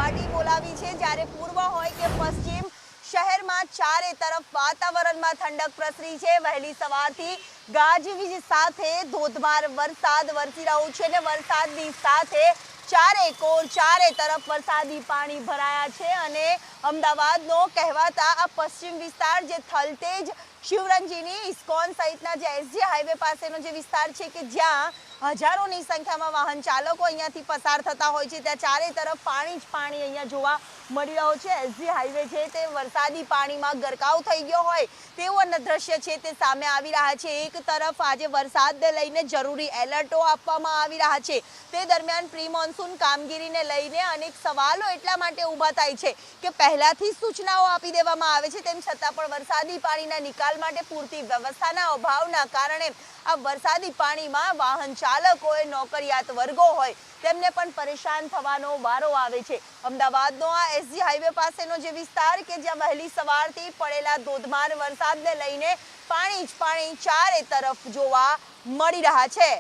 સપાટી બોલાવી છે। જ્યારે પૂર્વ હોય કે પશ્ચિમ, શહેરમાં ચારે તરફ વાતાવરણમાં ઠંડક પ્રસરી છે। વહેલી સવારથી ગાજવીજ સાથે ધોધમાર વરસાદ વરસી રહ્યો છે અને વરસાદની સાથે ચારે તરફ વરસાદી પાણી ભરાયા છે અને અમદાવાદનો કહેવાતા આ પશ્ચિમ વિસ્તાર જે થલતેજ, શિવરંજની, ઇસ્કોન સહિતના જે એસજી હાઈવે પાસેનો જે વિસ્તાર છે કે જ્યાં હજારોની સંખ્યામાં વાહન ચાલકો અહીંયાથી પસાર થતા હોય છે, ત્યાં ચારે તરફ પાણી જ પાણી અહીંયા જોવા મળી રહ્યો છે। એસજી હાઈવે છે તે વરસાદી પાણીમાં ગરકાવ થઈ ગયો હોય તેવું દ્રશ્ય છે તે સામે આવી રહ્યા છે। એક તરફ આજે વરસાદને લઈને જરૂરી એલર્ટો આપવામાં આવી રહ્યા છે, તે દરમિયાન પ્રી મોન્સૂન કામગીરીને લઈને અનેક સવાલો એટલા માટે ઊભા થાય છે કે પહેલાથી સૂચનાઓ આપી દેવામાં આવે છે, તેમ છતાં પણ વરસાદી પાણીના નિકાલ માટે પૂરતી વ્યવસ્થાના અભાવના કારણે આ વરસાદી પાણીમાં વાહન ચાલકોએ, નોકરિયાત વર્ગો હોય તેમને પણ પરેશાન થવાનો વારો આવે છે। અમદાવાદનો આ એસજી હાઈવે પાસેનો જે વિસ્તાર કે જ્યાં વહેલી સવારથી પડેલા ધોધમાર વરસાદને લઈને પાણી જ પાણી ચારે તરફ જોવા મળી રહ્યા છે।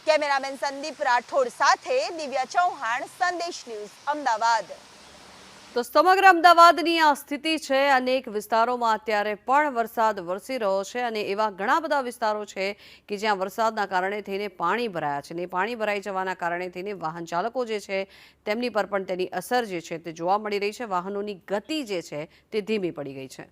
કેમેરામેન સંદીપ રાઠોડ સાથે દિવ્યા ચૌહાણ, સંદેશ ન્યૂઝ, અમદાવાદ। તો સમગ્ર અમદાવાદની આ સ્થિતિ છે। અનેક વિસ્તારોમાં અત્યારે પણ વરસાદ વરસી રહ્યો છે અને એવા ઘણા બધા વિસ્તારો છે કે જ્યાં વરસાદના કારણે થઈને પાણી ભરાયા છે ને પાણી ભરાઈ જવાના કારણે થઈને વાહન ચાલકો જે છે તેમની પર પણ તેની અસર જે છે તે જોવા મળી રહી છે। વાહનોની ગતિ જે છે તે ધીમી પડી ગઈ છે।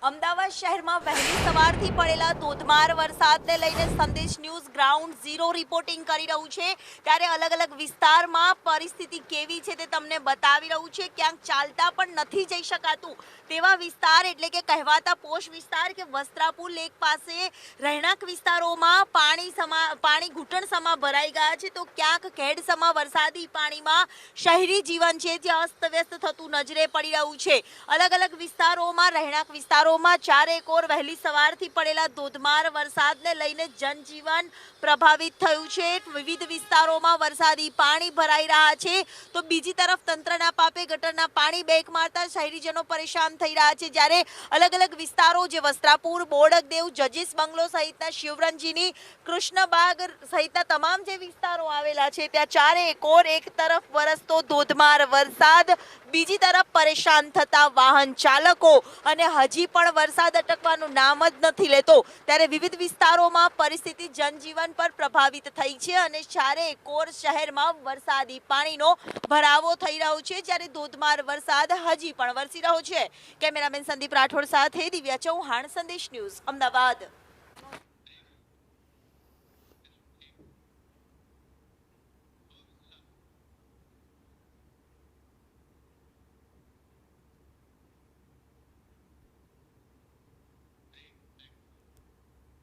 અમદાવાદ શહેરમાં વહેલી સવારથી પડેલા ધોધમાર વરસાદને લઈને સંદેશ ન્યૂઝ ગ્રાઉન્ડ ઝીરો રિપોર્ટિંગ કરી રહ્યું છે, ત્યારે અલગ અલગ વિસ્તારમાં પરિસ્થિતિ કેવી છે તે તમને બતાવી રહ્યું છે। ક્યાંક ચાલતા પણ નથી જઈ શકાતું તેવા વિસ્તાર એટલે કે કહેવાતા પોશ વિસ્તાર કે વસ્ત્રાપુર લેક પાસે રહેણાંક વિસ્તારોમાં પાણી ઘૂંટણસમા ભરાઈ ગયા છે, તો ક્યાંક ખેડસમા વરસાદી પાણીમાં શહેરી જીવન છે જે અસ્તવ્યસ્ત થતું નજરે પડી રહ્યું છે। અલગ અલગ વિસ્તારોમાં રહેણાંક વિસ્તારો ચારેકોર વહેલી સવારથી પડેલા ધોધમાર વરસાદને લઈને જનજીવન પ્રભાવિત થયું છે। વિવિધ વિસ્તારોમાં વરસાદી પાણી ભરાઈ રહ્યા છે, તો બીજી તરફ તંત્રના પાપે ગટરના પાણી બેક મારતા શહેરીજનો પરેશાન થઈ રહ્યા છે। જ્યારે અલગ અલગ વિસ્તારો જે વસ્ત્રાપુર, બોડકદેવ, જજીસ બંગલો સહિતના શિવરંજની, કૃષ્ણબાગ સહિતના તમામ જે વિસ્તારો આવેલા છે ત્યાં ચારેકોર એક તરફ વરસતો ધોધમાર વરસાદ, બીજી તરફ પરેશાન થતા વાહન ચાલકો અને હજી પણ વરસાદ અટકવાનું નામ જ નથી લેતો, ત્યારે વિવિધ વિસ્તારોમાં પરિસ્થિતિ જનજીવન પર પ્રભાવિત થઈ છે અને ચારેકોર શહેરમાં વરસાદી પાણીનો ભરાવો થઈ રહ્યો છે, જ્યારે ધોધમાર વરસાદ હજી પણ વરસી રહ્યો છે। કેમેરામેન સંદીપ રાઠોડ સાથે દિવ્યા ચૌહાણ, સંદેશ ન્યૂઝ, અમદાવાદ।